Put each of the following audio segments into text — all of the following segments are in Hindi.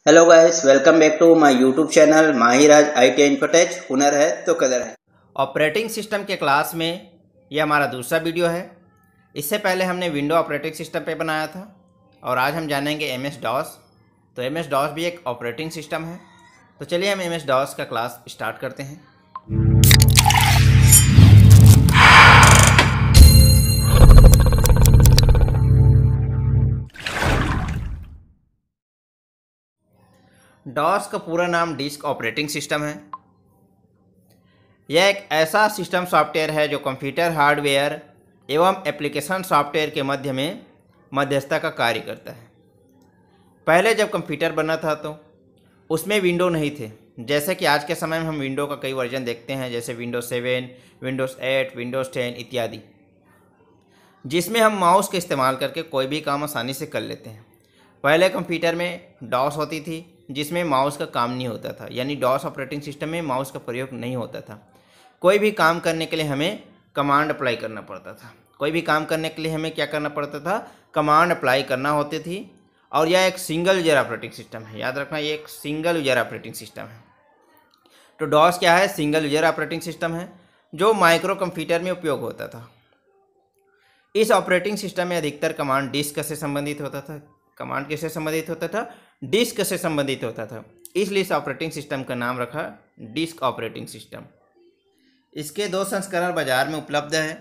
Hello guys, welcome back to my YouTube channel Mahiraj IT infotech. हुनर है तो कदर है। ऑपरेटिंग सिस्टम के क्लास में ये हमारा दूसरा वीडियो है। इससे पहले हमने विंडो ऑपरेटिंग सिस्टम पे बनाया था और आज हम जानेंगे एम एस डॉस। तो एम एस डॉस भी एक ऑपरेटिंग सिस्टम है। तो चलिए हम एम एस डॉस का क्लास स्टार्ट करते हैं। डॉस का पूरा नाम डिस्क ऑपरेटिंग सिस्टम है। यह एक ऐसा सिस्टम सॉफ्टवेयर है जो कंप्यूटर हार्डवेयर एवं एप्लीकेशन सॉफ्टवेयर के मध्य में मध्यस्थता का कार्य करता है। पहले जब कंप्यूटर बना था तो उसमें विंडो नहीं थे। जैसे कि आज के समय में हम विंडो का कई वर्जन देखते हैं, जैसे विंडोज़ 7, विंडोज़ 8, विंडोज़ 10 इत्यादि, जिसमें हम माउस का इस्तेमाल करके कोई भी काम आसानी से कर लेते हैं। पहले कंप्यूटर में डॉस होती थी जिसमें माउस का काम नहीं होता था, यानी डॉस ऑपरेटिंग सिस्टम में माउस का प्रयोग नहीं होता था। कोई भी काम करने के लिए हमें कमांड अप्लाई करना पड़ता था। कोई भी काम करने के लिए हमें क्या करना पड़ता था, कमांड अप्लाई करना होती थी। और यह एक सिंगल यूजर ऑपरेटिंग सिस्टम है। याद रखना, ये एक सिंगल यूजर ऑपरेटिंग सिस्टम है। तो डॉस क्या है? सिंगल यूजर ऑपरेटिंग सिस्टम है जो माइक्रो कंप्यूटर में उपयोग होता था। इस ऑपरेटिंग सिस्टम में अधिकतर कमांड डिस्क से संबंधित होता था। कमांड किससे संबंधित होता था? डिस्क से संबंधित होता था। इसलिए इस ऑपरेटिंग सिस्टम का नाम रखा डिस्क ऑपरेटिंग सिस्टम। इसके दो संस्करण बाजार में उपलब्ध है।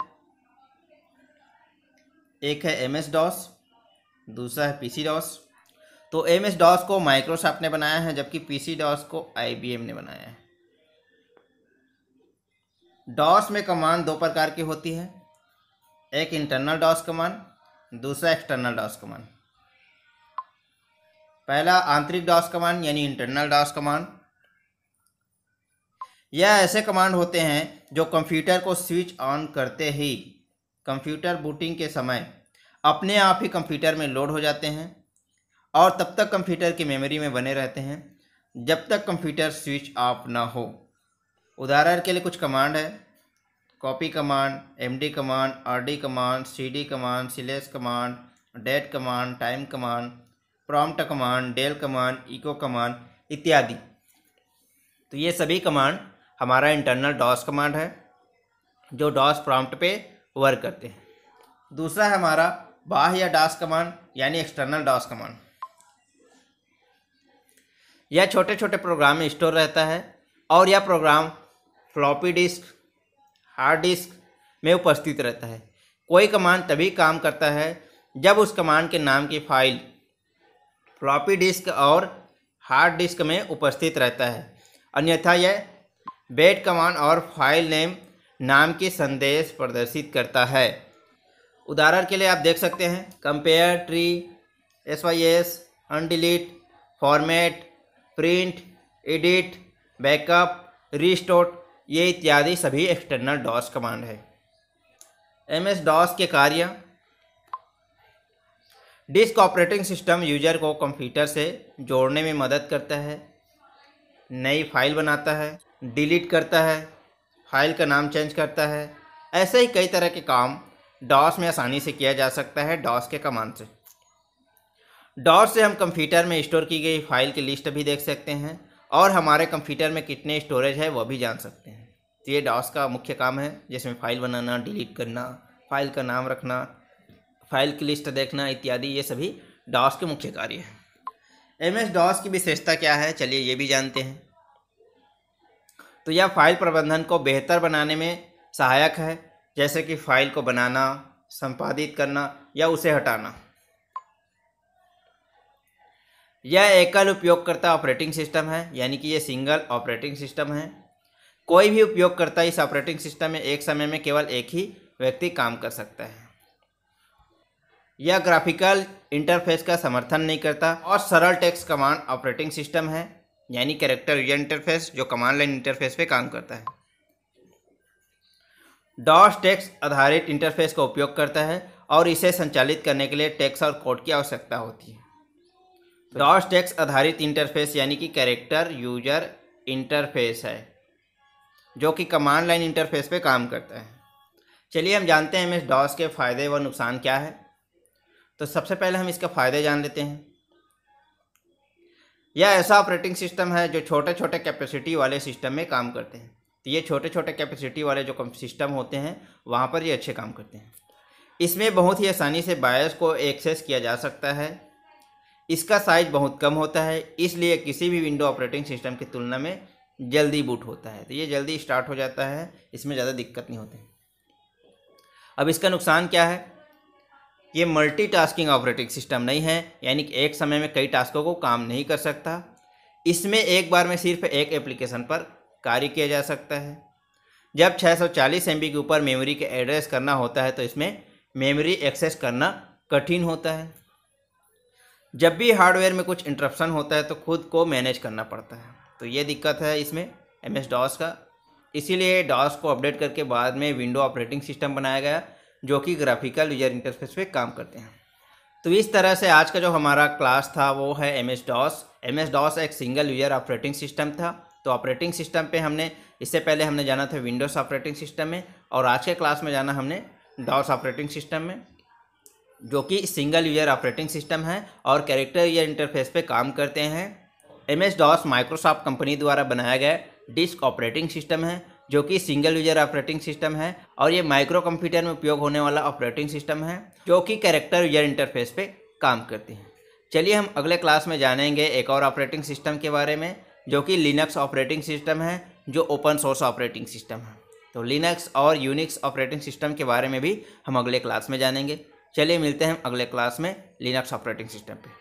एक है एम एस डॉस, दूसरा है पीसी डॉस। तो एम एस डॉस को माइक्रोसॉफ्ट ने बनाया है, जबकि पीसी डॉस को IBM ने बनाया है। डॉस में कमांड दो प्रकार की होती है, एक इंटरनल डॉस कमांड, दूसरा एक्सटर्नल डॉस कमांड। पहला आंतरिक डॉस कमांड यानी इंटरनल डॉस कमांड। यह ऐसे कमांड होते हैं जो कंप्यूटर को स्विच ऑन करते ही कंप्यूटर बूटिंग के समय अपने आप ही कंप्यूटर में लोड हो जाते हैं और तब तक कंप्यूटर की मेमोरी में बने रहते हैं जब तक कंप्यूटर स्विच ऑफ ना हो। उदाहरण के लिए कुछ कमांड है: copy command, MD command, RD command, CD command, slash command, date command, time command, prompt command, del command, echo command इत्यादि। तो ये सभी कमांड हमारा इंटरनल डॉस कमांड है जो डॉस प्रॉम्प्ट पे वर्क करते हैं। दूसरा है हमारा बाह्य डॉस कमांड यानी एक्सटर्नल डॉस कमांड। यह छोटे छोटे प्रोग्राम में स्टोर रहता है और यह program floppy disk, hard disk में उपस्थित रहता है। कोई कमांड तभी काम करता है जब उस कमांड के नाम की फाइल फ्लॉपी डिस्क और हार्ड डिस्क में उपस्थित रहता है, अन्यथा यह बेट कमांड और फाइल नेम नाम की संदेश प्रदर्शित करता है। उदाहरण के लिए आप देख सकते हैं compare, tree, SYS, undelete, format, print, edit, backup, restore, ये इत्यादि सभी एक्सटर्नल डॉस कमांड है। MS डॉस के कार्य: डिस्क ऑपरेटिंग सिस्टम यूजर को कंप्यूटर से जोड़ने में मदद करता है, नई फाइल बनाता है, डिलीट करता है, फाइल का नाम चेंज करता है। ऐसे ही कई तरह के काम डॉस में आसानी से किया जा सकता है डॉस के कमांड से। डॉस से हम कंप्यूटर में स्टोर की गई फाइल की लिस्ट भी देख सकते हैं और हमारे कंप्यूटर में कितने स्टोरेज है वह भी जान सकते हैं। तो ये डॉस का मुख्य काम है, जिसमें फाइल बनाना, डिलीट करना, फाइल का नाम रखना, फाइल की लिस्ट देखना इत्यादि, ये सभी डॉस के मुख्य कार्य हैं। MS डॉस की विशेषता क्या है, चलिए ये भी जानते हैं। तो यह फाइल प्रबंधन को बेहतर बनाने में सहायक है, जैसे कि फाइल को बनाना, संपादित करना या उसे हटाना। यह एकल उपयोगकर्ता ऑपरेटिंग सिस्टम है, यानी कि यह सिंगल ऑपरेटिंग सिस्टम है। कोई भी उपयोगकर्ता इस ऑपरेटिंग सिस्टम में एक समय में केवल एक ही व्यक्ति काम कर सकता है। यह ग्राफिकल इंटरफेस का समर्थन नहीं करता और सरल टेक्स्ट कमांड ऑपरेटिंग सिस्टम है, यानी कैरेक्टर यूजर इंटरफेस जो कमांड लाइन इंटरफेस पे काम करता है। डॉस टेक्स्ट आधारित इंटरफेस का उपयोग करता है और इसे संचालित करने के लिए टेक्स्ट और कोड की आवश्यकता होती है। डॉस टेक्स्ट आधारित इंटरफेस यानी कि कैरेक्टर यूजर इंटरफेस है जो कि कमांड लाइन इंटरफेस पे काम करता है। चलिए हम जानते हैं MS डॉस के फ़ायदे व नुकसान क्या है। तो सबसे पहले हम इसके फ़ायदे जान लेते हैं। यह ऐसा ऑपरेटिंग सिस्टम है जो छोटे छोटे कैपेसिटी वाले सिस्टम में काम करते हैं। तो ये छोटे छोटे कैपेसिटी वाले जो सिस्टम होते हैं वहाँ पर ये अच्छे काम करते हैं। इसमें बहुत ही आसानी से बायस को एक्सेस किया जा सकता है। इसका साइज बहुत कम होता है, इसलिए किसी भी विंडो ऑपरेटिंग सिस्टम की तुलना में जल्दी बूट होता है। तो ये जल्दी स्टार्ट हो जाता है, इसमें ज़्यादा दिक्कत नहीं होती। अब इसका नुकसान क्या है? ये मल्टीटास्किंग ऑपरेटिंग सिस्टम नहीं है, यानी कि एक समय में कई टास्कों को काम नहीं कर सकता। इसमें एक बार में सिर्फ एक एप्लीकेशन पर कार्य किया जा सकता है। जब 640 MB के ऊपर मेमोरी के एड्रेस करना होता है तो इसमें मेमोरी एक्सेस करना कठिन होता है। जब भी हार्डवेयर में कुछ इंटरप्शन होता है तो खुद को मैनेज करना पड़ता है। तो ये दिक्कत है इसमें MS DOS का। इसीलिए DOS को अपडेट करके बाद में विंडो ऑपरेटिंग सिस्टम बनाया गया जो कि ग्राफिकल यूजर इंटरफेस पे काम करते हैं। तो इस तरह से आज का जो हमारा क्लास था वो है MS DOS। MS DOS एक सिंगल यूजर ऑपरेटिंग सिस्टम था। तो ऑपरेटिंग सिस्टम पे इससे पहले हमने जाना था विंडोज़ ऑपरेटिंग सिस्टम में, और आज के क्लास में जाना हमने DOS ऑपरेटिंग सिस्टम में, जो कि सिंगल यूजर ऑपरेटिंग सिस्टम है और कैरेक्टर यूजर इंटरफेस पे काम करते हैं। MS DOS माइक्रोसॉफ्ट कंपनी द्वारा बनाया गया डिस्क ऑपरेटिंग सिस्टम है जो कि सिंगल यूजर ऑपरेटिंग सिस्टम है, और ये माइक्रो कंप्यूटर में उपयोग होने वाला ऑपरेटिंग सिस्टम है जो कि कैरेक्टर यूजर इंटरफेस पे काम करती है। चलिए हम अगले क्लास में जानेंगे एक और ऑपरेटिंग सिस्टम के बारे में जो कि लिनक्स ऑपरेटिंग सिस्टम है, जो ओपन सोर्स ऑपरेटिंग सिस्टम है। तो लिनक्स और यूनिक्स ऑपरेटिंग सिस्टम के बारे में भी हम अगले क्लास में जानेंगे। चलिए मिलते हैं हम अगले क्लास में लिनक्स ऑपरेटिंग सिस्टम पे।